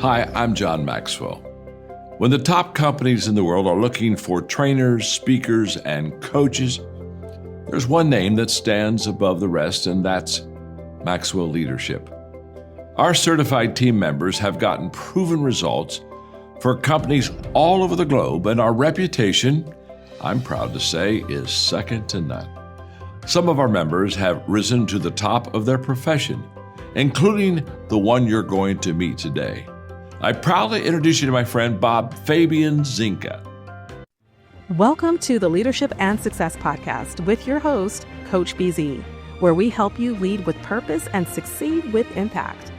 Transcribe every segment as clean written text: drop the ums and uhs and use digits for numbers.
Hi, I'm John Maxwell. When the top companies in the world are looking for trainers, speakers, and coaches, there's one name that stands above the rest, and that's Maxwell Leadership. Our certified team members have gotten proven results for companies all over the globe, and our reputation, I'm proud to say, is second to none. Some of our members have risen to the top of their profession, including the one you're going to meet today. I proudly introduce you to my friend Bob Fabian Zinka. Welcome to the Leadership and Success Podcast with your host, Coach BZ, where we help you lead with purpose and succeed with impact.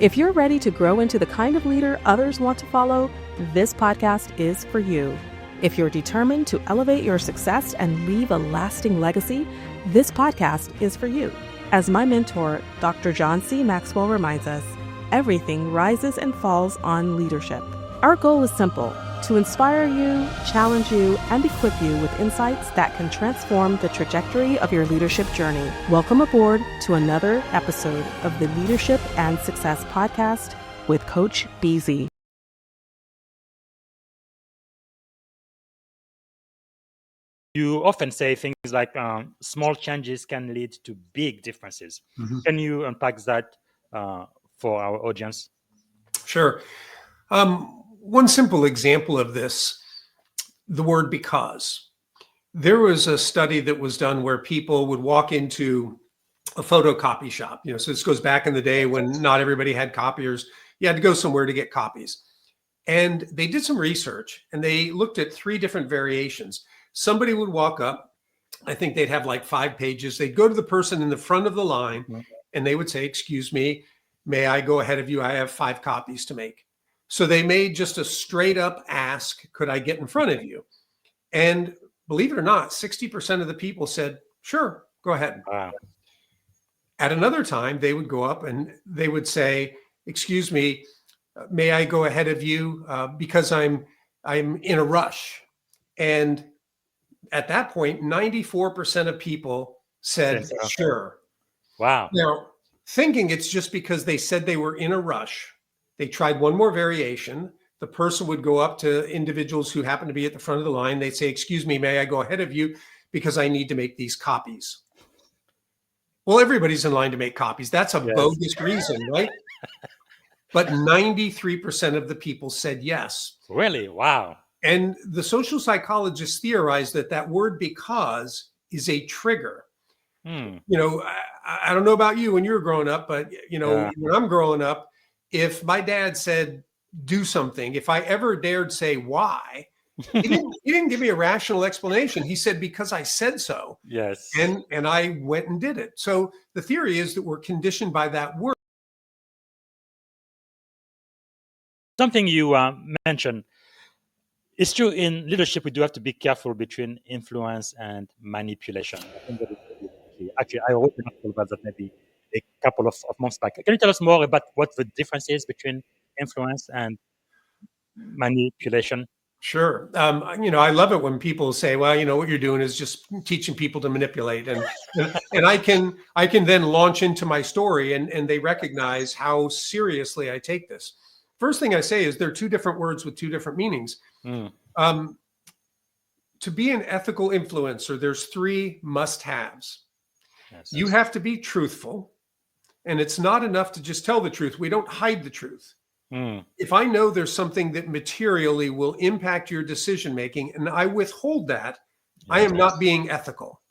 If you're ready to grow into the kind of leader others want to follow, this podcast is for you. If you're determined to elevate your success and leave a lasting legacy, this podcast is for you. As my mentor, Dr. John C. Maxwell reminds us, everything rises and falls on leadership. Our goal is simple: to inspire you, challenge you, and equip you with insights that can transform the trajectory of your leadership journey. Welcome aboard to another episode of the Leadership and Success Podcast with Coach BZ. You often say things like small changes can lead to big differences. Mm-hmm. Can you unpack that for our audience? Sure. One simple example of this, the word because. There was a study that was done where people would walk into a photocopy shop. So this goes back in the day when not everybody had copiers. You had to go somewhere to get copies. And they did some research and they looked at 3 different variations. Somebody would walk up, I think they'd have like 5 pages. They'd go to the person in the front of the line and they would say, "Excuse me, may I go ahead of you? I have 5 copies to make." So they made just a straight up ask, "Could I get in front of you?" And believe it or not, 60% of the people said, "Sure, go ahead." Wow. At another time, they would go up and they would say, "Excuse me, may I go ahead of you because I'm in a rush?" And at that point, 94% of people said, "Sure." Wow. Now, thinking it's just because they said they were in a rush, they tried one more variation. The person would go up to individuals who happen to be at the front of the line. They'd say, "Excuse me, may I go ahead of you because I need to make these copies?" Well, everybody's in line to make copies. That's a bogus reason, right? But 93% of the people said yes. Really? Wow. And the social psychologists theorized that word "because" is a trigger. I don't know about you when you were growing up, but when I'm growing up, if my dad said do something, if I ever dared say why, he didn't give me a rational explanation. He said, "Because I said so." Yes. And I went and did it. So the theory is that we're conditioned by that word. Something you mentioned, it's true in leadership, we do have to be careful between influence and manipulation. I think that is really key. Actually, I wrote an article about that maybe a couple of months back. Can you tell us more about what the difference is between influence and manipulation? Sure. I love it when people say, "Well, what you're doing is just teaching people to manipulate." And I can then launch into my story and they recognize how seriously I take this. First thing I say is there are 2 different words with 2 different meanings. To be an ethical influencer, there's 3 must-haves. Yes. You have to be truthful, and it's not enough to just tell the truth. We don't hide the truth. If I know there's something that materially will impact your decision-making and I withhold that, I am not being ethical,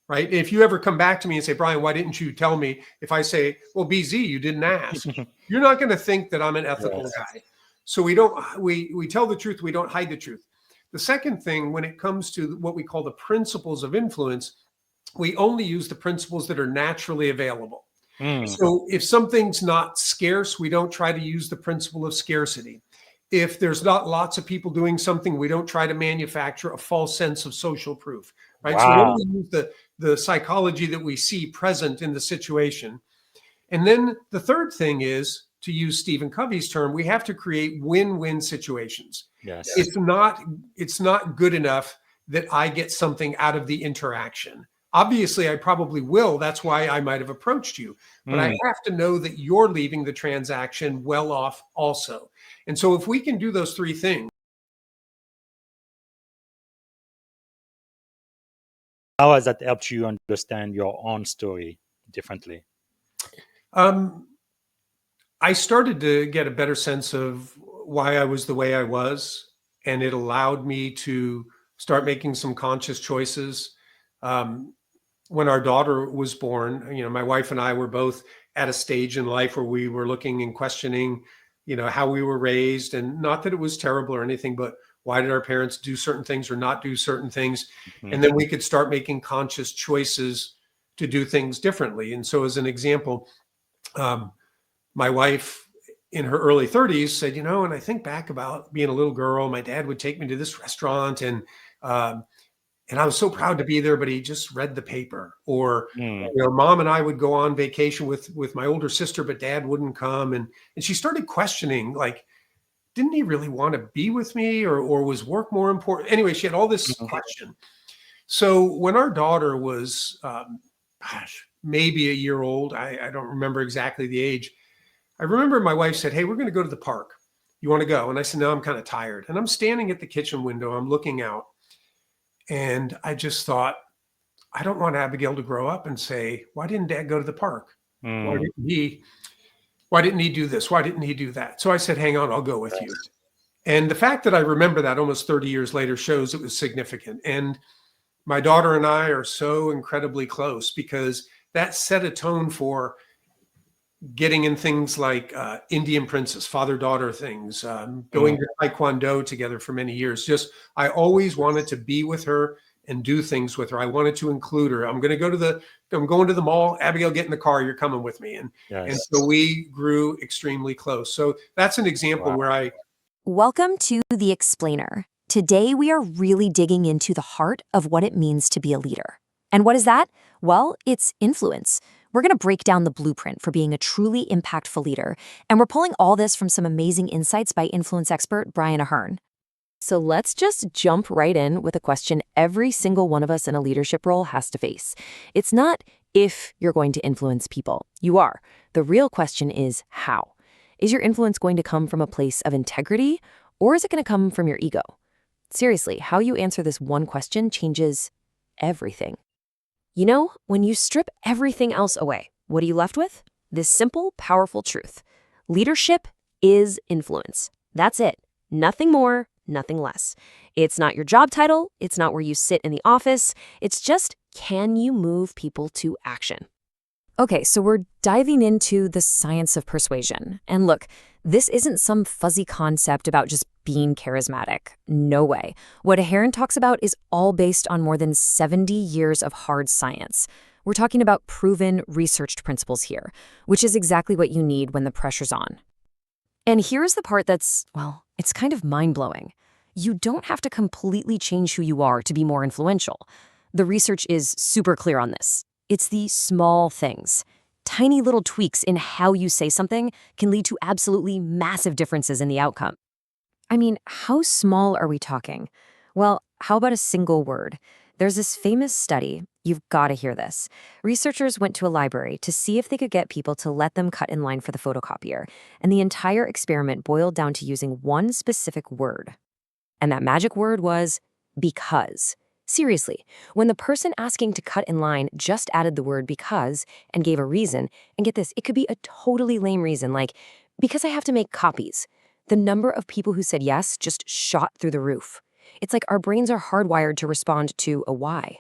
right? If you ever come back to me and say, "Brian, why didn't you tell me?" If I say, "Well, BZ, you didn't ask," you're not going to think that I'm an ethical guy. So we tell the truth. We don't hide the truth. The second thing, when it comes to what we call the principles of influence, we only use the principles that are naturally available. So if something's not scarce, we don't try to use the principle of scarcity. If there's not lots of people doing something, we don't try to manufacture a false sense of social proof, right? Wow. So we only use the psychology that we see present in the situation. And then the third thing is, to use Stephen Covey's term, we have to create win-win situations. Yes. It's not good enough that I get something out of the interaction. Obviously, I probably will. That's why I might have approached you. But I have to know that you're leaving the transaction well off also. And so if we can do those three things. How has that helped you understand your own story differently? I started to get a better sense of why I was the way I was, and it allowed me to start making some conscious choices. When our daughter was born, my wife and I were both at a stage in life where we were looking and questioning, how we were raised, and not that it was terrible or anything, but why did our parents do certain things or not do certain things? And then we could start making conscious choices to do things differently. And so, as an example, my wife in her early 30s said, and I think back about being a little girl, my dad would take me to this restaurant, and I was so proud to be there, but he just read the paper. Or, mom and I would go on vacation with my older sister, but dad wouldn't come. And she started questioning, like, didn't he really want to be with me, or was work more important? Anyway, she had all this question. So when our daughter was, maybe a year old, I don't remember exactly the age. I remember my wife said, "Hey, we're going to go to the park. You want to go?" And I said, "No, I'm kind of tired." And I'm standing at the kitchen window. I'm looking out. And I just thought, I don't want Abigail to grow up and say, "Why didn't Dad go to the park? Why didn't he do this? Why didn't he do that?" So I said, "Hang on, I'll go with you." And the fact that I remember that almost 30 years later shows it was significant. And my daughter and I are so incredibly close because that set a tone for getting in things like Indian princess, father-daughter things, going to Taekwondo together for many years. Just, I always wanted to be with her and do things with her. I wanted to include her. I'm going to the mall. Abigail, get in the car. You're coming with me. And so we grew extremely close. So that's an example where Welcome to The Explainer. Today, we are really digging into the heart of what it means to be a leader. And what is that? Well, it's influence. We're going to break down the blueprint for being a truly impactful leader, and we're pulling all this from some amazing insights by influence expert Brian Ahearn. So let's just jump right in with a question every single one of us in a leadership role has to face. It's not if you're going to influence people. You are. The real question is how. Is your influence going to come from a place of integrity, or is it going to come from your ego? Seriously, how you answer this one question changes everything. When you strip everything else away, what are you left with? This simple, powerful truth. Leadership is influence. That's it. Nothing more, nothing less. It's not your job title. It's not where you sit in the office. It's just, can you move people to action? Okay, so we're diving into the science of persuasion. And look, this isn't some fuzzy concept about just being charismatic. No way. What Ahearn talks about is all based on more than 70 years of hard science. We're talking about proven, researched principles here, which is exactly what you need when the pressure's on. And here's the part that's, it's kind of mind-blowing. You don't have to completely change who you are to be more influential. The research is super clear on this. It's the small things. Tiny little tweaks in how you say something can lead to absolutely massive differences in the outcome. I mean, how small are we talking? Well, how about a single word? There's this famous study. You've got to hear this. Researchers went to a library to see if they could get people to let them cut in line for the photocopier, and the entire experiment boiled down to using one specific word. And that magic word was because. Seriously, when the person asking to cut in line just added the word because and gave a reason, and get this, it could be a totally lame reason, like, because I have to make copies. The number of people who said yes just shot through the roof. It's like our brains are hardwired to respond to a why.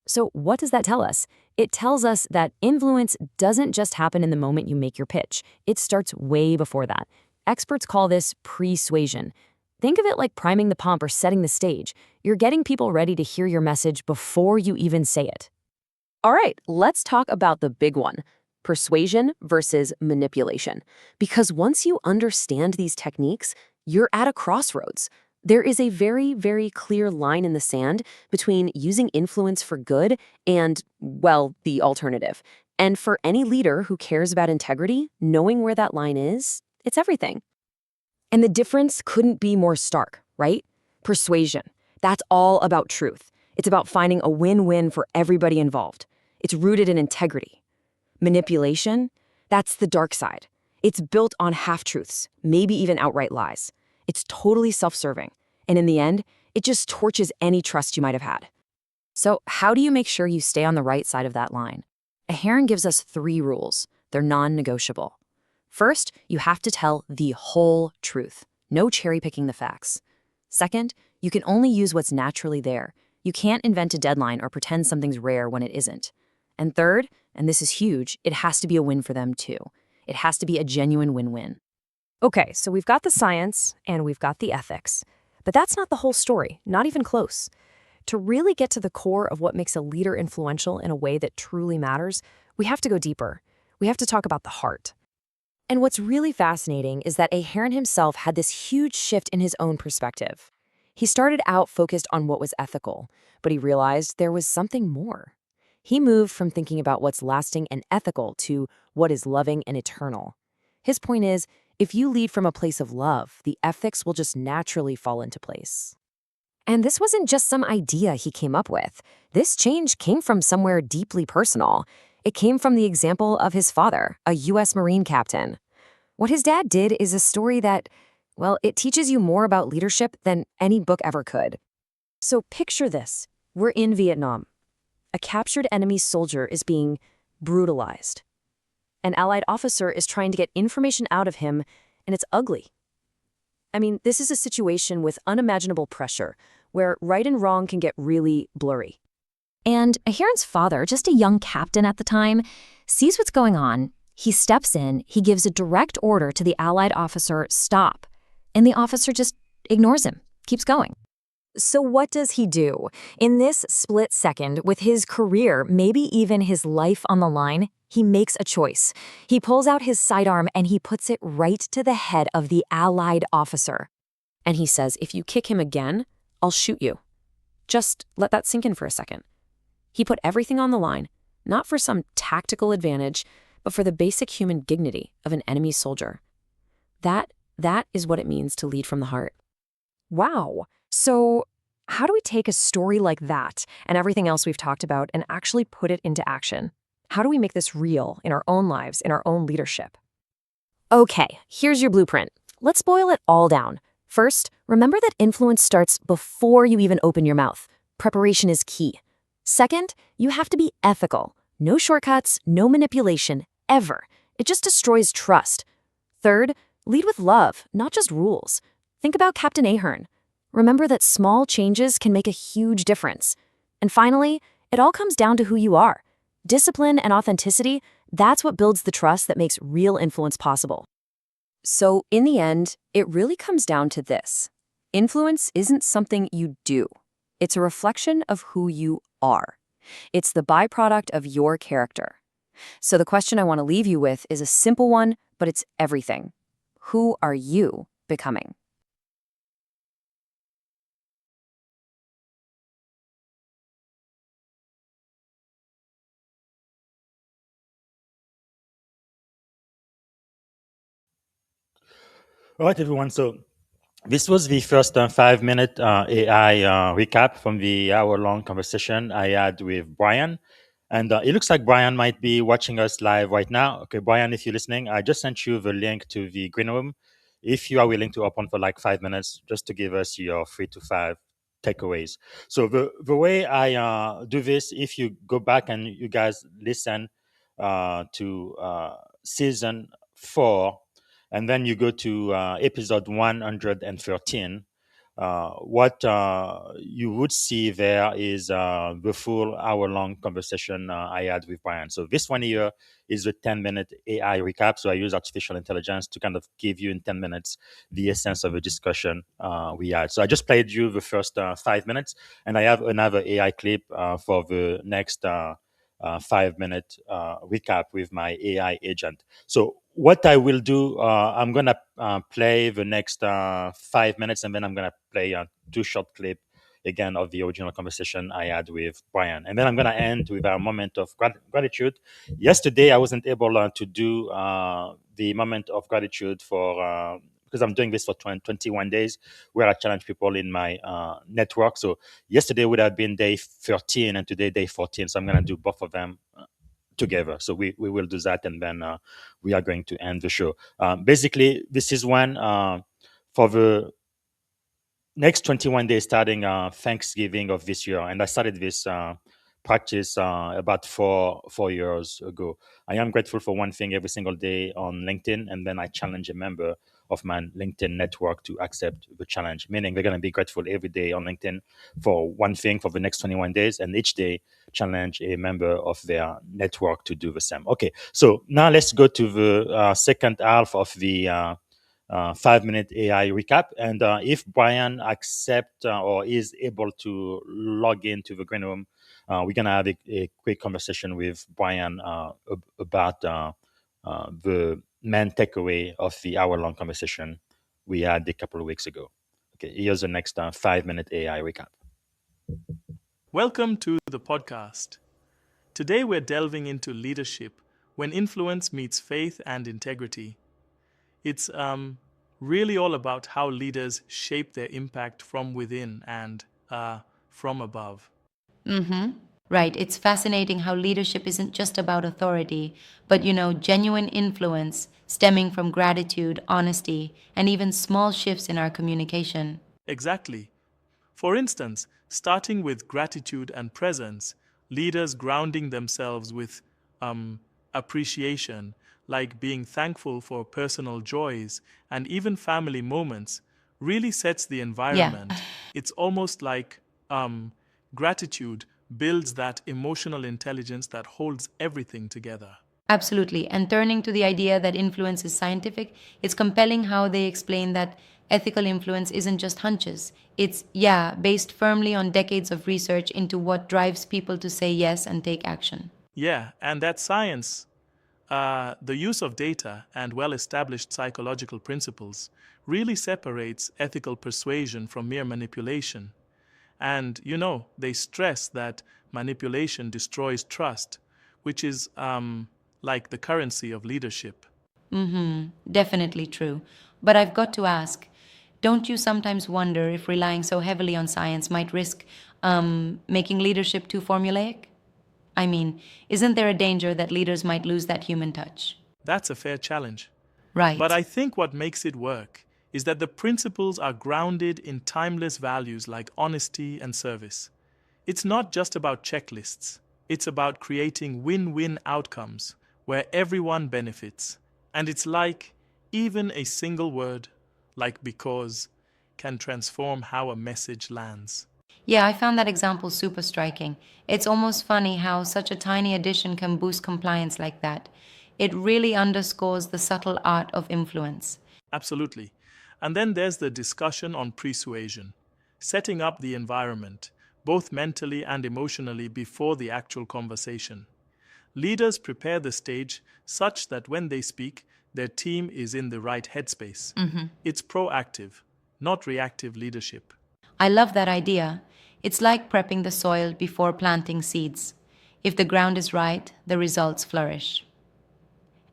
So what does that tell us? It tells us that influence doesn't just happen in the moment you make your pitch. It starts way before that. Experts call this persuasion. Think of it like priming the pump or setting the stage. You're getting people ready to hear your message before you even say it. All right, let's talk about the big one, persuasion versus manipulation. Because once you understand these techniques, you're at a crossroads. There is a very, very clear line in the sand between using influence for good and, the alternative. And for any leader who cares about integrity, knowing where that line is, it's everything. And the difference couldn't be more stark, right? Persuasion. That's all about truth. It's about finding a win-win for everybody involved. It's rooted in integrity. Manipulation, that's the dark side. It's built on half-truths, maybe even outright lies. It's totally self-serving. And in the end, it just torches any trust you might have had. So how do you make sure you stay on the right side of that line? Ahearn gives us 3 rules. They're non-negotiable. First, you have to tell the whole truth. No cherry-picking the facts. Second, you can only use what's naturally there. You can't invent a deadline or pretend something's rare when it isn't. And third, and this is huge, it has to be a win for them too. It has to be a genuine win-win. Okay, so we've got the science and we've got the ethics. But that's not the whole story, not even close. To really get to the core of what makes a leader influential in a way that truly matters, we have to go deeper. We have to talk about the heart. And what's really fascinating is that Ahearn himself had this huge shift in his own perspective. He started out focused on what was ethical, but he realized there was something more. He moved from thinking about what's lasting and ethical to what is loving and eternal. His point is, if you lead from a place of love, the ethics will just naturally fall into place. And this wasn't just some idea he came up with. This change came from somewhere deeply personal. It came from the example of his father, a U.S. Marine captain. What his dad did is a story that, well, it teaches you more about leadership than any book ever could. So picture this. We're in Vietnam. A captured enemy soldier is being brutalized. An Allied officer is trying to get information out of him, and it's ugly. I mean, this is a situation with unimaginable pressure, where right and wrong can get really blurry. And Ahearn's father, just a young captain at the time, sees what's going on. He steps in, he gives a direct order to the Allied officer, stop. And the officer just ignores him, keeps going. So what does he do? In this split second, with his career, maybe even his life on the line, he makes a choice. He pulls out his sidearm and he puts it right to the head of the Allied officer. And he says, if you kick him again, I'll shoot you. Just let that sink in for a second. He put everything on the line, not for some tactical advantage, but for the basic human dignity of an enemy soldier. That is what it means to lead from the heart. Wow. So how do we take a story like that and everything else we've talked about and actually put it into action? How do we make this real in our own lives, in our own leadership? Okay, here's your blueprint. Let's boil it all down. First, remember that influence starts before you even open your mouth. Preparation is key. Second, you have to be ethical. No shortcuts, no manipulation, ever. It just destroys trust. Third, lead with love, not just rules. Think about Captain Ahearn. Remember that small changes can make a huge difference. And finally, it all comes down to who you are. Discipline and authenticity, that's what builds the trust that makes real influence possible. So in the end, it really comes down to this. Influence isn't something you do. It's a reflection of who you are. It's the byproduct of your character. So the question I want to leave you with is a simple one, but it's everything. Who are you becoming? All right, everyone. So this was the first 5-minute AI recap from the hour-long conversation I had with Brian. And it looks like Brian might be watching us live right now. Okay, Brian, if you're listening, I just sent you the link to the green room. If you are willing to open for like 5 minutes, just to give us your 3 to 5 takeaways. So the way I do this, if you go back and you guys listen to season 4, and then you go to episode 113, what you would see there is the full hour-long conversation I had with Brian. So this one here is a 10-minute AI recap. So I use artificial intelligence to kind of give you in 10 minutes the essence of a discussion we had. So I just played you the first 5 minutes, and I have another AI clip for the next 5-minute recap with my AI agent. So what I will do, I'm going to play the next 5 minutes, and then I'm going to play 2 short clip again of the original conversation I had with Brian. And then I'm going to end with a moment of gratitude. Yesterday, I wasn't able to do the moment of gratitude for because I'm doing this for 21 days, where I challenge people in my network. So yesterday would have been day 13, and today day 14. So I'm going to do both of them together. So we will do that, and then we are going to end the show. Basically, this is one for the next 21 days starting Thanksgiving of this year. And I started this practice about four years ago. I am grateful for one thing every single day on LinkedIn, and then I challenge a member of my LinkedIn network to accept the challenge, meaning they're going to be grateful every day on LinkedIn for one thing for the next 21 days, and each day challenge a member of their network to do the same. Okay, so now let's go to the second half of the 5-minute AI recap. And if Brian accepts or is able to log into the green room, we're going to have a quick conversation with Brian about the main takeaway of the hour-long conversation we had a couple of weeks ago. Okay, here's the next 5-minute AI recap. Welcome to the podcast. Today we're delving into leadership when influence meets faith and integrity. It's really all about how leaders shape their impact from within and from above. Right. It's fascinating how leadership isn't just about authority, but, genuine influence stemming from gratitude, honesty, and even small shifts in our communication. Exactly. For instance, starting with gratitude and presence, leaders grounding themselves with appreciation, like being thankful for personal joys and even family moments, really sets the environment. It's almost like gratitude builds that emotional intelligence that holds everything together. Absolutely. And turning to the idea that influence is scientific, it's compelling how they explain that ethical influence isn't just hunches. It's, based firmly on decades of research into what drives people to say yes and take action. Yeah, and that science, the use of data and well-established psychological principles really separates ethical persuasion from mere manipulation. And, they stress that manipulation destroys trust, which is like the currency of leadership. Definitely true. But I've got to ask, don't you sometimes wonder if relying so heavily on science might risk making leadership too formulaic? I mean, isn't there a danger that leaders might lose that human touch? That's a fair challenge. Right. But I think what makes it work is that the principles are grounded in timeless values like honesty and service. It's not just about checklists, it's about creating win-win outcomes where everyone benefits. And it's like even a single word, like because, can transform how a message lands. Yeah, I found that example super striking. It's almost funny how such a tiny addition can boost compliance like that. It really underscores the subtle art of influence. Absolutely. And then there's the discussion on persuasion, setting up the environment, both mentally and emotionally before the actual conversation. Leaders prepare the stage such that when they speak, their team is in the right headspace. It's proactive, not reactive leadership. I love that idea. It's like prepping the soil before planting seeds. If the ground is right, the results flourish.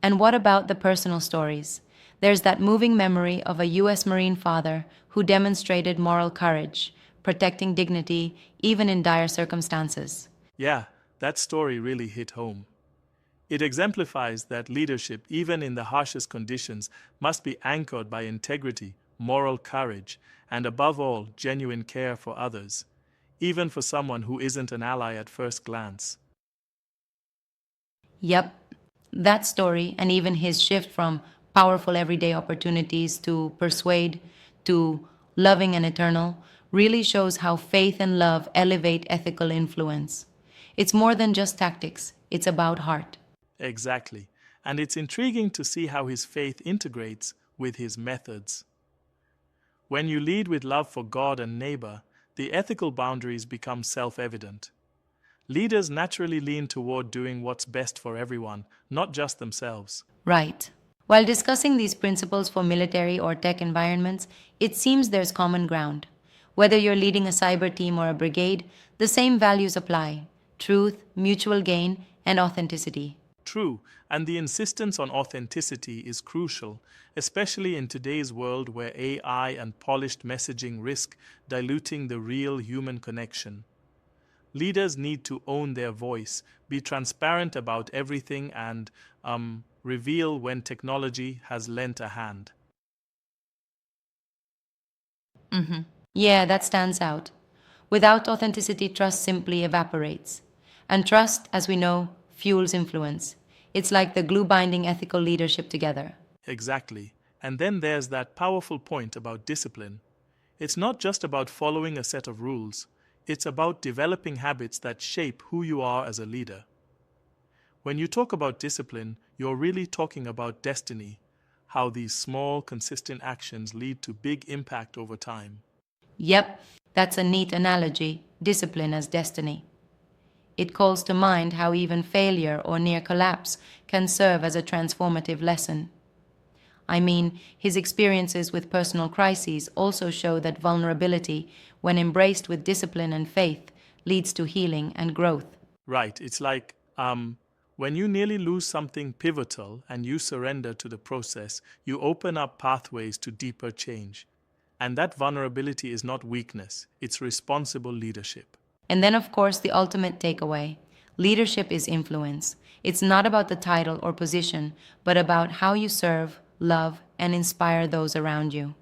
And what about the personal stories? There's that moving memory of a U.S. Marine father who demonstrated moral courage, protecting dignity even in dire circumstances. Yeah, that story really hit home. It exemplifies that leadership, even in the harshest conditions, must be anchored by integrity, moral courage, and above all, genuine care for others, even for someone who isn't an ally at first glance. Yep, that story and even his shift from powerful everyday opportunities to persuade to loving and eternal really shows how faith and love elevate ethical influence. It's more than just tactics, it's about heart. Exactly. And it's intriguing to see how his faith integrates with his methods. When you lead with love for God and neighbor, the ethical boundaries become self-evident. Leaders naturally lean toward doing what's best for everyone, not just themselves. Right. While discussing these principles for military or tech environments, it seems there's common ground. Whether you're leading a cyber team or a brigade, the same values apply: truth, mutual gain, and authenticity. True, and the insistence on authenticity is crucial, especially in today's world where AI and polished messaging risk diluting the real human connection. Leaders need to own their voice, be transparent about everything, and reveal when technology has lent a hand. Yeah, that stands out. Without authenticity, trust simply evaporates. And trust, as we know, fuels influence. It's like the glue binding ethical leadership together. Exactly. And then there's that powerful point about discipline. It's not just about following a set of rules, it's about developing habits that shape who you are as a leader. When you talk about discipline, you're really talking about destiny, how these small, consistent actions lead to big impact over time. Yep, that's a neat analogy, discipline as destiny. It calls to mind how even failure or near collapse can serve as a transformative lesson. I mean, his experiences with personal crises also show that vulnerability, when embraced with discipline and faith, leads to healing and growth. Right, it's like when you nearly lose something pivotal and you surrender to the process, you open up pathways to deeper change. And that vulnerability is not weakness, it's responsible leadership. And then, of course, the ultimate takeaway leadership is influence. It's not about the title or position, but about how you serve, love, and inspire those around you.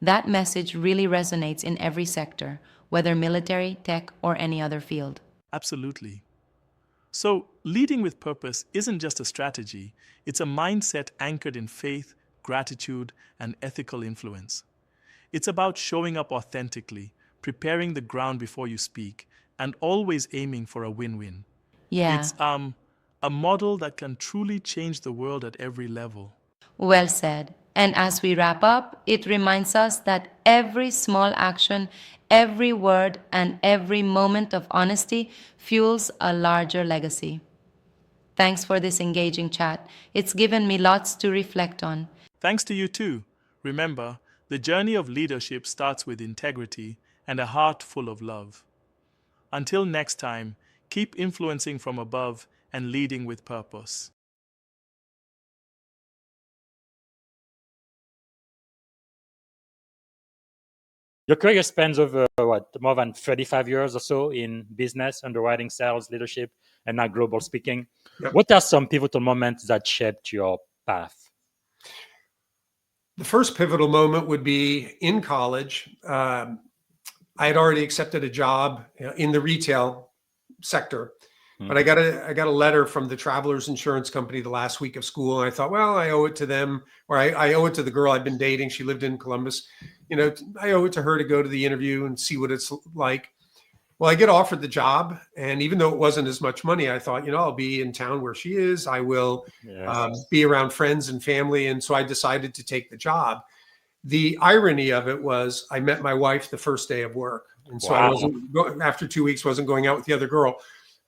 That message really resonates in every sector, whether military, tech, or any other field. Absolutely. So, leading with purpose isn't just a strategy, it's a mindset anchored in faith, gratitude, and ethical influence. It's about showing up authentically, preparing the ground before you speak, and always aiming for a win-win. Yeah, It's a model that can truly change the world at every level. well said. And as we wrap up, it reminds us that every small action, every word, and every moment of honesty fuels a larger legacy. Thanks for this engaging chat. It's given me lots to reflect on. Thanks to you too. Remember, the journey of leadership starts with integrity and a heart full of love. Until next time, keep influencing from above and leading with purpose. Your career spans over more than 35 years or so in business, underwriting, sales, leadership, and now global speaking. Yep. What are some pivotal moments that shaped your path? The first pivotal moment would be in college. I had already accepted a job in the retail sector, but I got a letter from the Travelers Insurance Company the last week of school, and I thought, well, I owe it to them, or I owe it to the girl I've been dating. She lived in Columbus. I owe it to her to go to the interview and see what it's like. Well, I get offered the job, and even though it wasn't as much money, I thought, I'll be in town where she is. I will be around friends and family, and so I decided to take the job. The irony of it was I met my wife the first day of work. And so I wasn't, after 2 weeks, wasn't going out with the other girl.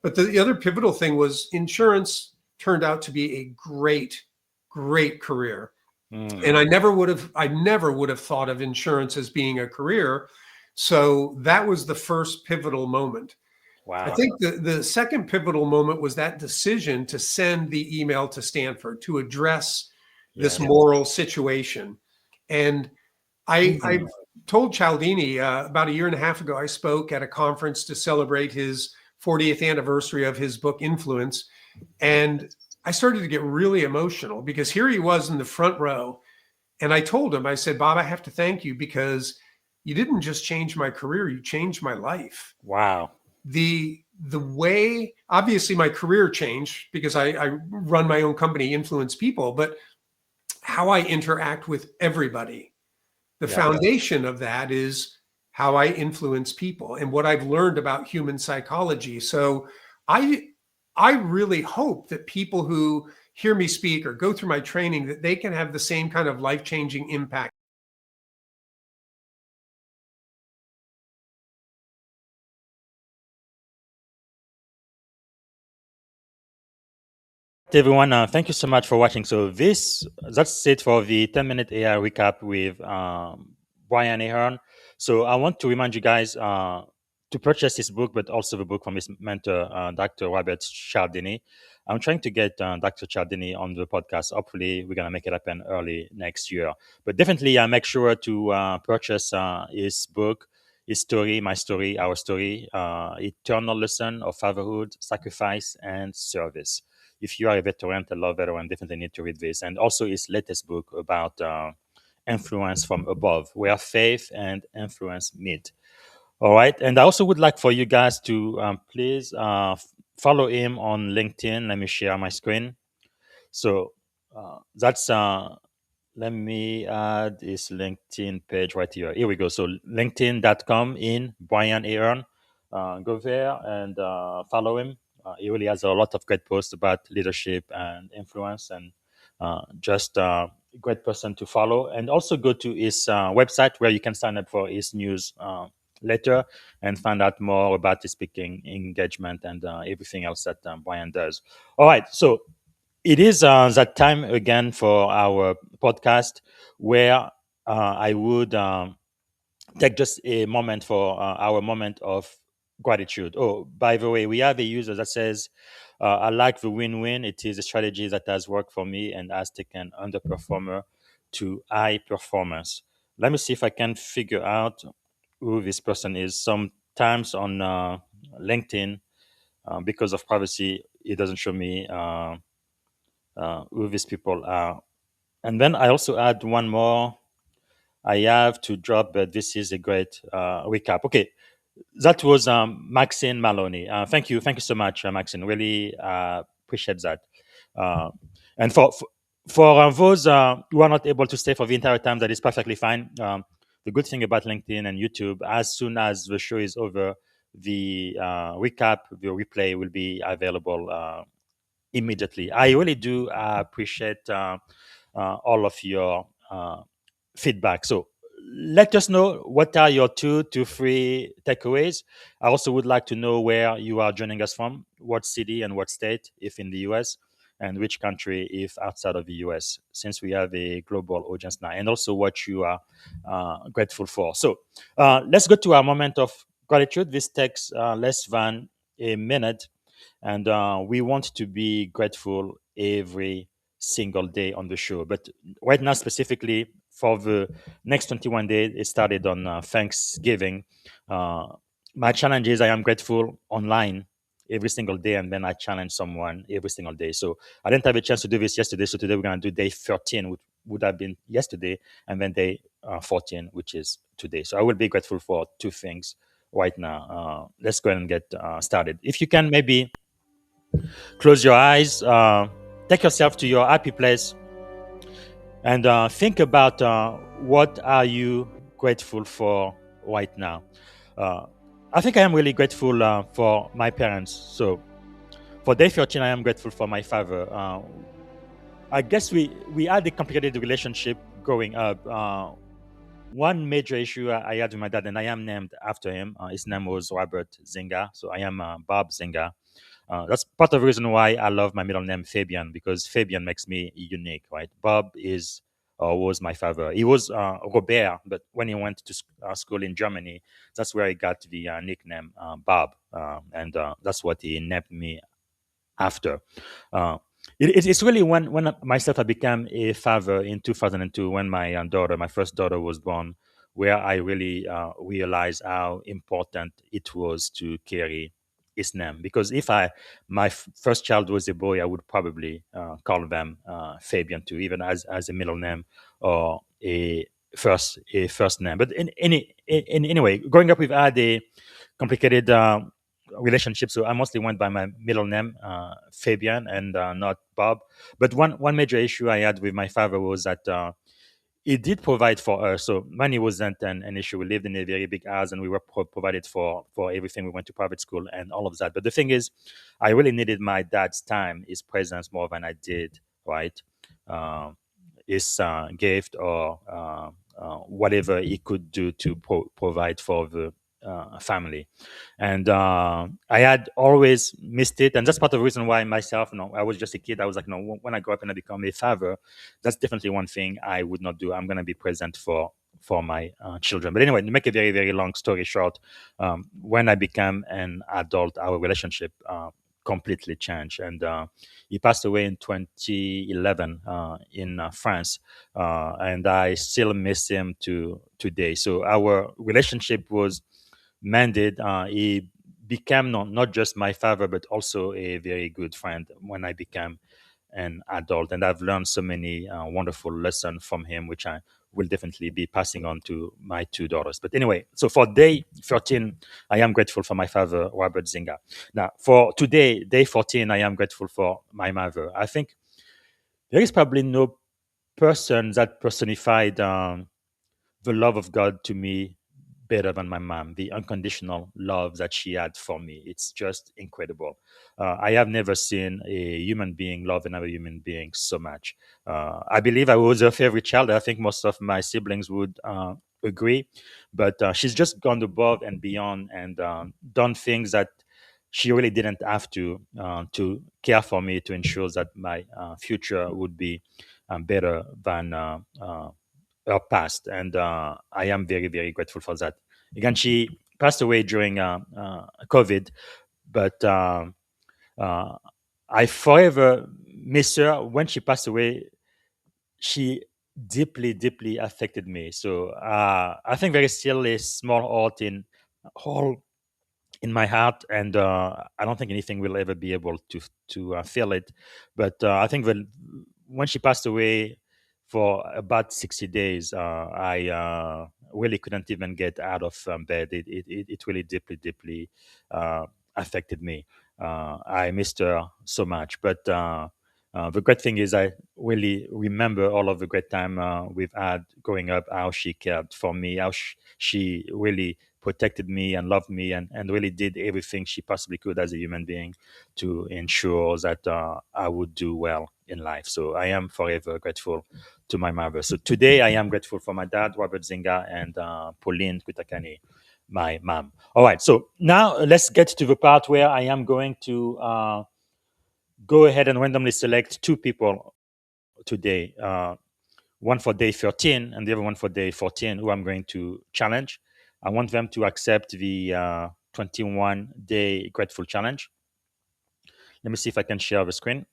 But the other pivotal thing was insurance turned out to be a great, great career. And I never would have thought of insurance as being a career. So that was the first pivotal moment. Wow. I think the second pivotal moment was that decision to send the email to Stanford to address this moral situation. And I told Cialdini about a year and a half ago, I spoke at a conference to celebrate his 40th anniversary of his book, Influence. And I started to get really emotional because here he was in the front row. And I told him, I said, Bob, I have to thank you because you didn't just change my career, you changed my life. Wow. The way, obviously my career changed because I run my own company, Influence People, but how I interact with everybody. The foundation of that is how I influence people and what I've learned about human psychology. So I really hope that people who hear me speak or go through my training, that they can have the same kind of life-changing impact. Everyone, thank you so much for watching. So that's it for the 10-minute AI recap with Brian Ahearn. So I want to remind you guys to purchase his book, but also the book from his mentor, Dr. Robert Cialdini. I'm trying to get Dr. Cialdini on the podcast. Hopefully, we're gonna make it happen early next year. But definitely, make sure to purchase his book, his story, my story, our story, Eternal Lesson of Fatherhood, Sacrifice, and Service. If you are a veteran, a love veteran, definitely need to read this. And also his latest book about influence from above, where faith and influence meet. All right. And I also would like for you guys to please follow him on LinkedIn. Let me share my screen. So that's let me add his LinkedIn page right here. Here we go. So linkedin.com in Brian Ahearn. Go there and follow him. He really has a lot of great posts about leadership and influence, and just a great person to follow. And also go to his website where you can sign up for his news letter and find out more about his speaking engagement and everything else that Brian does. All right. So it is that time again for our podcast where I would take just a moment for our moment of gratitude. Oh, by the way, we have a user that says, I like the win win. It is a strategy that has worked for me and has taken underperformer to high performance. Let me see if I can figure out who this person is. Sometimes on LinkedIn, because of privacy, it doesn't show me who these people are. And then I also add one more. I have to drop, but this is a great recap. Okay, that was Maxine Maloney. Thank you so much, Maxine. Really appreciate that. Uh, and for those who are not able to stay for the entire time, that is perfectly fine. The good thing about LinkedIn and YouTube, as soon as the show is over, the recap, the replay will be available immediately. I really do appreciate all of your feedback. So let us know what are your 2 to 3 takeaways. I also would like to know where you are joining us from, what city and what state, if in the US, and which country, if outside of the US, since we have a global audience now, and also what you are grateful for. So let's go to our moment of gratitude. This takes less than a minute, and we want to be grateful every single day on the show. But right now, specifically for the next 21 days, it started on Thanksgiving. My challenge is I am grateful online every single day, and then I challenge someone every single day. So I didn't have a chance to do this yesterday. So today we're going to do day 13, which would have been yesterday, and then day 14, which is today. So I will be grateful for 2 things right now. Let's go ahead and get started. If you can maybe close your eyes, take yourself to your happy place, and think about what are you grateful for right now. I think I am really grateful for my parents. So for day 13, I am grateful for my father. I guess we had a complicated relationship growing up. One major issue I had with my dad, and I am named after him. His name was Robert Zinga, so I am Bob Zinga. That's part of the reason why I love my middle name Fabian, because Fabian makes me unique, right? Bob is was my father. He was Robert, but when he went to school in Germany, that's where he got the nickname Bob, and that's what he named me after. Uh, it's really when myself I became a father in 2002 when my daughter, my first daughter, was born, where I really realized how important it was to carry his name. Because if my first child was a boy, I would probably call them Fabian too, even as a middle name or a first name. But anyway, growing up, we've had a complicated relationship. So I mostly went by my middle name, Fabian, and not Bob. But one major issue I had with my father was that he did provide for us. So money wasn't an issue. We lived in a very big house, and we were provided for everything. We went to private school and all of that. But the thing is, I really needed my dad's time, his presence more than I did, right? Uh, his gift or whatever he could do to provide for the family. And I had always missed it, and that's part of the reason why myself, I was just a kid. I was like, when I grow up and I become a father, that's definitely one thing I would not do. I'm going to be present for my children. But anyway, to make a very, very long story short, when I became an adult, our relationship completely changed. And he passed away in 2011 in France, and I still miss him to today. So our relationship was mended. He became not just my father, but also a very good friend when I became an adult. And I've learned so many wonderful lessons from him, which I will definitely be passing on to my two daughters. But anyway, so for day 13, I am grateful for my father, Robert Zinga. Now, for today, day 14, I am grateful for my mother. I think there is probably no person that personified the love of God to me better than my mom, the unconditional love that she had for me. It's just incredible. I have never seen a human being love another human being so much. I believe I was her favorite child. I think most of my siblings would agree, but she's just gone above and beyond and done things that she really didn't have to care for me, to ensure that my future would be better than her past, and I am very, very grateful for that. Again, she passed away during COVID, but uh, I forever miss her. When she passed away, she deeply, deeply affected me. So I think there is still a small hole in my heart, and I don't think anything will ever be able to fill it. But I think that when she passed away for about 60 days, I really couldn't even get out of bed. It really deeply, deeply affected me. I missed her so much, but the great thing is I really remember all of the great time we've had growing up, how she cared for me, how she really protected me and loved me, and really did everything she possibly could as a human being to ensure that I would do well in life. So I am forever grateful to my mother. So today I am grateful for my dad, Robert Zinga, and Pauline Kutakani, my mom. All right, so now let's get to the part where I am going to go ahead and randomly select two people today. One for day 13 and the other one for day 14, who I'm going to challenge. I want them to accept the 21-day grateful challenge. Let me see if I can share the screen.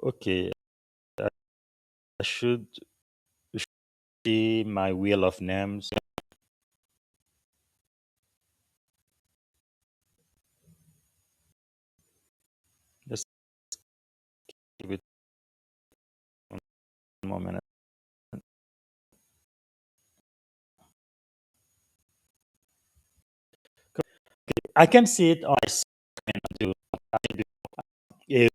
Okay, I should see my wheel of names. Let's give it one more minute. I can see it on my screen too. A,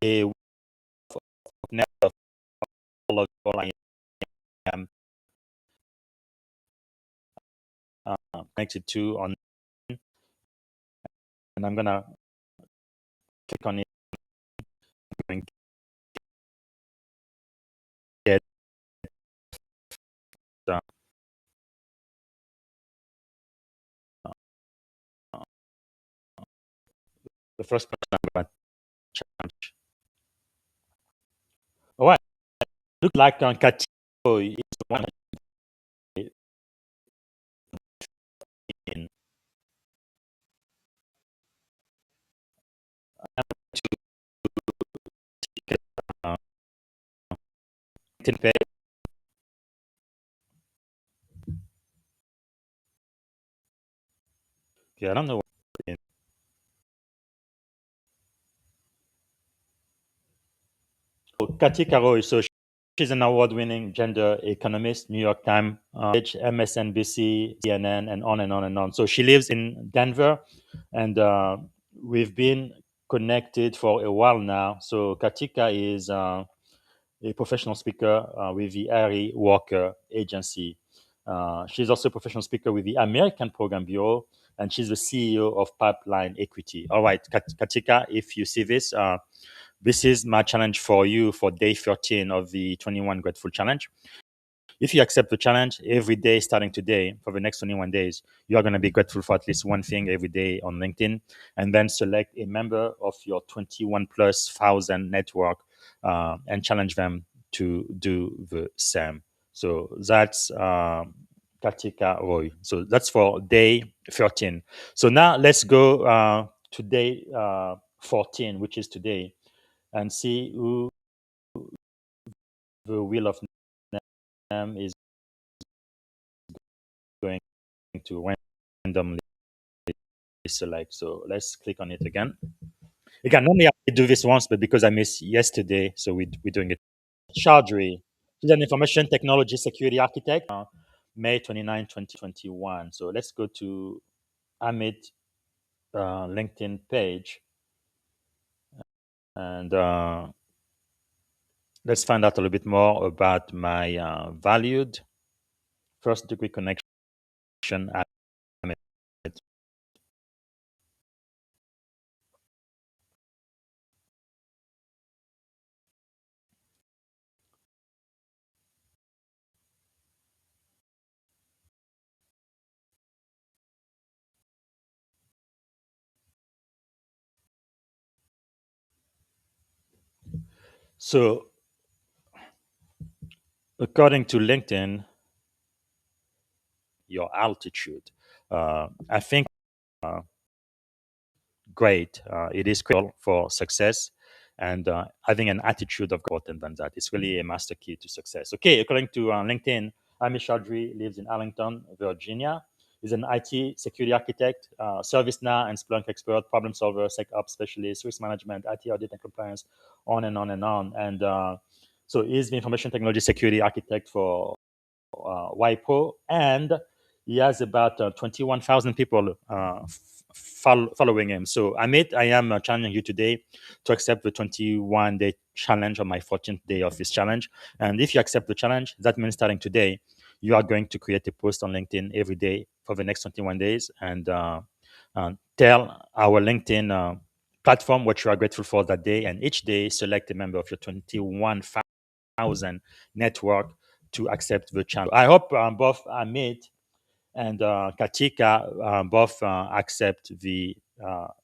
a wheel of names of all of all I am connected to on, and I'm gonna click on it and get uh, the first person I'm gonna challenge. All right, look like Katia is the one in uh, pay. Okay, I don't know. Katia Caro, so she's an award-winning gender economist, New York Times, MSNBC, CNN, and on and on and on. So she lives in Denver, and we've been connected for a while now. So Katika is a professional speaker with the Harry Walker Agency. She's also a professional speaker with the American Program Bureau, and she's the CEO of Pipeline Equity. All right, Katika, if you see this, this is my challenge for you for day 13 of the 21 Grateful Challenge. if you accept the challenge every day, starting today for the next 21 days, you are going to be grateful for at least one thing every day on LinkedIn, and then select a member of your 21 plus thousand network and challenge them to do the same. So that's Katika Roy. So that's for day 13. So now let's go to day 14, which is today, and see who the wheel of name is going to randomly select. So let's click on it again. Again, normally I do this once, but because I missed yesterday, so we're doing it. Chaudhry, she's an information technology security architect, May 29, 2021. So let's go to Amit LinkedIn page, and let's find out a little bit more about my valued first degree connection. Amit. So according to LinkedIn, your altitude, I think great. It is critical for success, and having an attitude of important than that. It's really a master key to success. Okay, according to LinkedIn, Amish Chaudhry lives in Arlington, Virginia. He's an IT security architect, ServiceNow and Splunk expert, problem solver, SecOps specialist, risk management, IT audit and compliance, on and on and on. And so he's the information technology security architect for WIPO, and he has about 21,000 people following him. So, Amit, I am challenging you today to accept the 21-day challenge on my 14th day of this challenge. And if you accept the challenge, that means starting today, you are going to create a post on LinkedIn every day for the next 21 days and tell our LinkedIn platform what you are grateful for that day. And each day, select a member of your 21,000 network to accept the challenge. I hope both Amit and Katika both accept the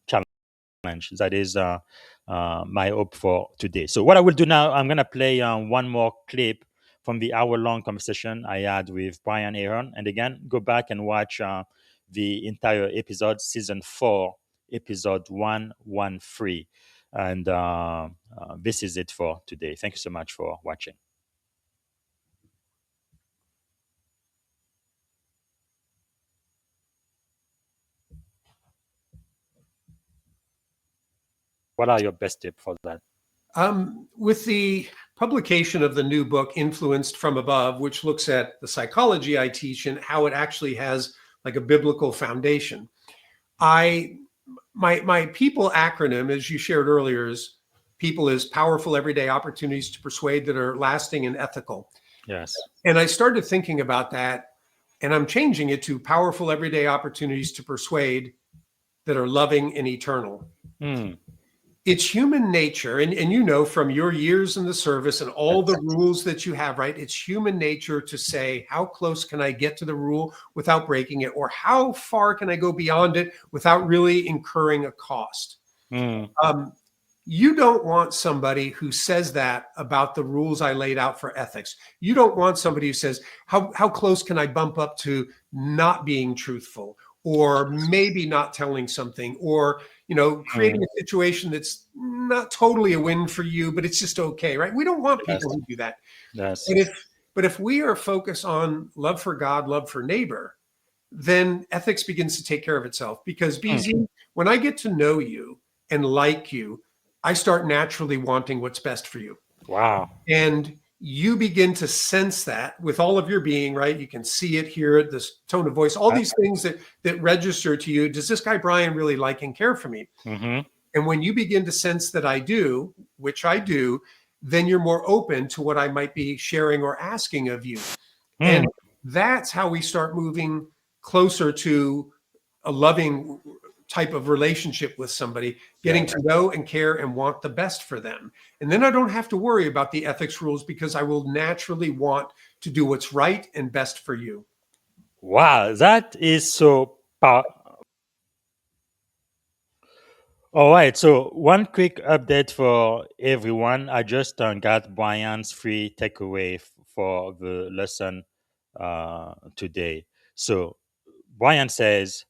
challenge. That is my hope for today. So what I will do now, I'm going to play one more clip from the hour-long conversation I had with Brian Ahearn. And again, go back and watch the entire episode, season 4, episode 113. And this is it for today. Thank you so much for watching. What are your best tips for that? With the publication of the new book, Influenced from Above, which looks at the psychology I teach and how it actually has like a biblical foundation, my people acronym, as you shared earlier, is people is powerful everyday opportunities to persuade that are lasting and ethical. Yes. And I started thinking about that, and I'm changing it to powerful everyday opportunities to persuade that are loving and eternal. It's human nature, and you know from your years in the service and all the rules that you have, right? It's human nature to say, how close can I get to the rule without breaking it? Or how far can I go beyond it without really incurring a cost? You don't want somebody who says that about the rules I laid out for ethics. You don't want somebody who says, how close can I bump up to not being truthful, or maybe not telling something, or creating a situation that's not totally a win for you, but it's just okay, right? We don't want people who do that. Yes. But if we are focused on love for God, love for neighbor, then ethics begins to take care of itself. Because BZ, when I get to know you and like you, I start naturally wanting what's best for you. Wow. And you begin to sense that with all of your being, right? You can see it, hear it, this tone of voice, all these things that register to you. Does this guy Brian really like and care for me? And when you begin to sense that I do, which I do, then you're more open to what I might be sharing or asking of you. And that's how we start moving closer to a loving type of relationship with somebody, getting to know and care and want the best for them. And then I don't have to worry about the ethics rules, because I will naturally want to do what's right and best for you. Wow, that is so all right, so one quick update for everyone. I just got Brian's free takeaway for the lesson today. So Brian says,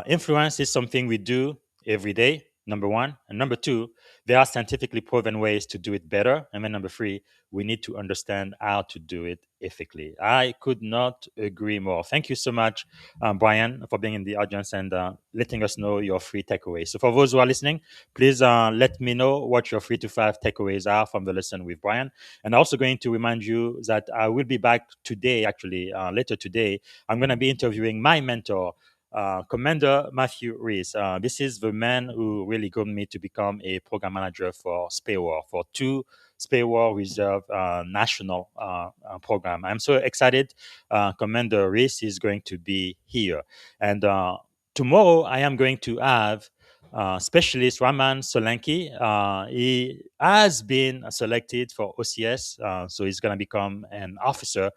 influence is something we do every day, number one. And number two, there are scientifically proven ways to do it better. And then number three, we need to understand how to do it ethically. I could not agree more. Thank you so much, Brian, for being in the audience and letting us know your free takeaways. So for those who are listening, please let me know what your 3 to 5 takeaways are from the lesson with Brian. And also going to remind you that I will be back today, actually, later today. I'm going to be interviewing my mentor, Commander Matthew Reese. This is the man who really got me to become a program manager for SPAWAR, for 2 SPAWAR Reserve national program. I'm so excited. Commander Reese is going to be here. And tomorrow I am going to have specialist Raman Solanki. He has been selected for OCS, so he's going to become an officer.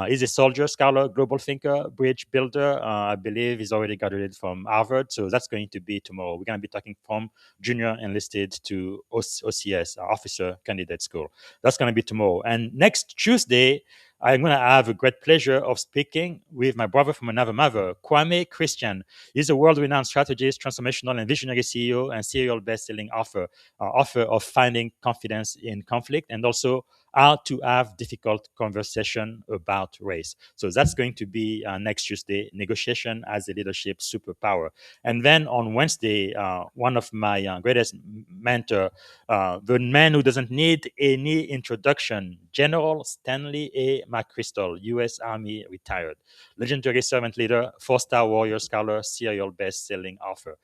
He's a soldier, scholar, global thinker, bridge builder. I believe he's already graduated from Harvard, so that's going to be tomorrow. We're going to be talking from junior enlisted to OCS, Officer Candidate School. That's going to be tomorrow. And next Tuesday, I'm going to have a great pleasure of speaking with my brother from another mother, Kwame Christian. He's a world-renowned strategist, transformational and visionary CEO and serial best-selling author of Finding Confidence in Conflict, and also how to have difficult conversation about race. So that's going to be next Tuesday, negotiation as a leadership superpower. And then on Wednesday, one of my greatest mentor, the man who doesn't need any introduction, General Stanley A. McChrystal, U.S. Army retired, legendary servant leader, 4-star warrior scholar, serial best-selling author.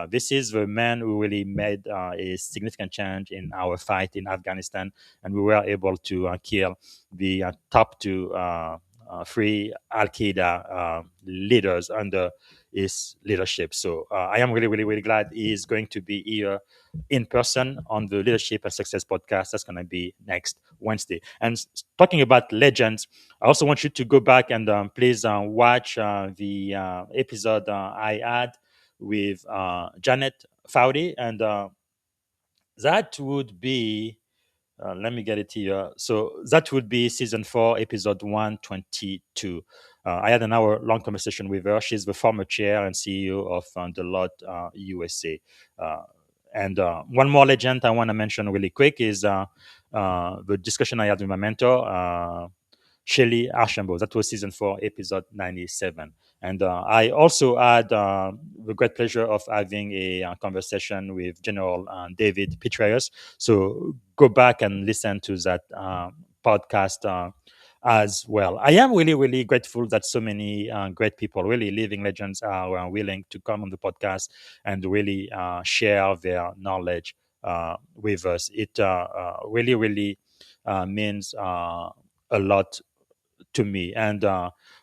This is the man who really made a significant change in our fight in Afghanistan, and we were able to kill the top 2 3 Al-Qaeda leaders under his leadership. So I am really, really, really glad he's going to be here in person on the Leadership and Success podcast. That's going to be next Wednesday. And talking about legends, I also want you to go back and please watch the episode I had with Janet Foudy, and that would be let me get it here. So that would be season 4, episode 122. I had an hour-long conversation with her. She's the former chair and CEO of Deloitte USA. And one more legend I want to mention really quick is the discussion I had with my mentor, Shelly Archambault. That was season 4, episode 97. And I also had the great pleasure of having a conversation with General David Petraeus. So go back and listen to that podcast as well. I am really, really grateful that so many great people, really living legends, are willing to come on the podcast and really share their knowledge with us. It really, really means a lot to me. And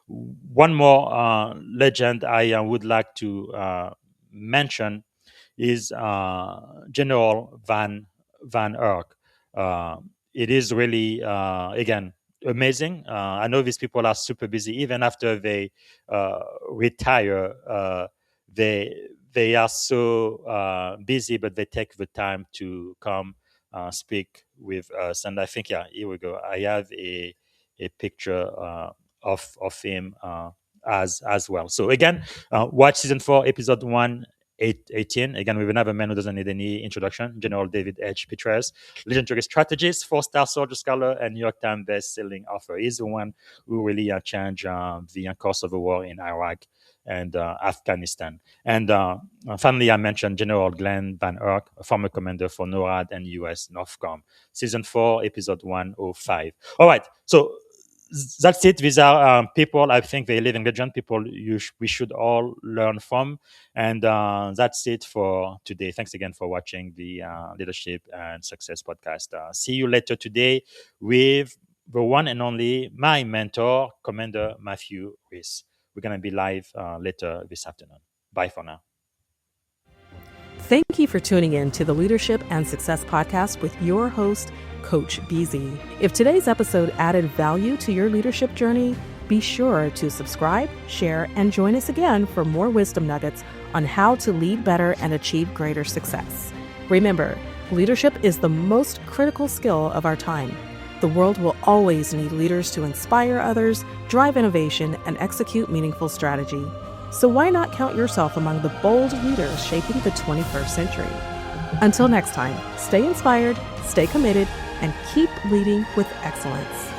one more legend I would like to mention is General Van Erck. It is really, again, amazing. I know these people are super busy. Even after they retire, they are so busy, but they take the time to come speak with us. And I think, yeah, here we go. I have a picture of him as well. So again, watch season 4, episode 118. Again, with another man who doesn't need any introduction, General David H. Petraeus, legendary strategist, 4-star soldier scholar, and New York Times best-selling author. He's the one who really changed the course of the war in Iraq and Afghanistan. And finally, I mentioned General Glenn Van Erck, a former commander for NORAD and U.S. NORTHCOM. Season 4, episode 105. All right, so that's it. These are people, I think they're living legend, people we should all learn from. And that's it for today. Thanks again for watching the Leadership and Success podcast. See you later today with the one and only my mentor, Commander Matthew Reese. We're going to be live later this afternoon. Bye for now. Thank you for tuning in to the Leadership and Success podcast with your host, Coach BZ. If today's episode added value to your leadership journey, be sure to subscribe, share, and join us again for more wisdom nuggets on how to lead better and achieve greater success. Remember, leadership is the most critical skill of our time. The world will always need leaders to inspire others, drive innovation, and execute meaningful strategy. So why not count yourself among the bold leaders shaping the 21st century? Until next time, stay inspired, stay committed, and keep leading with excellence.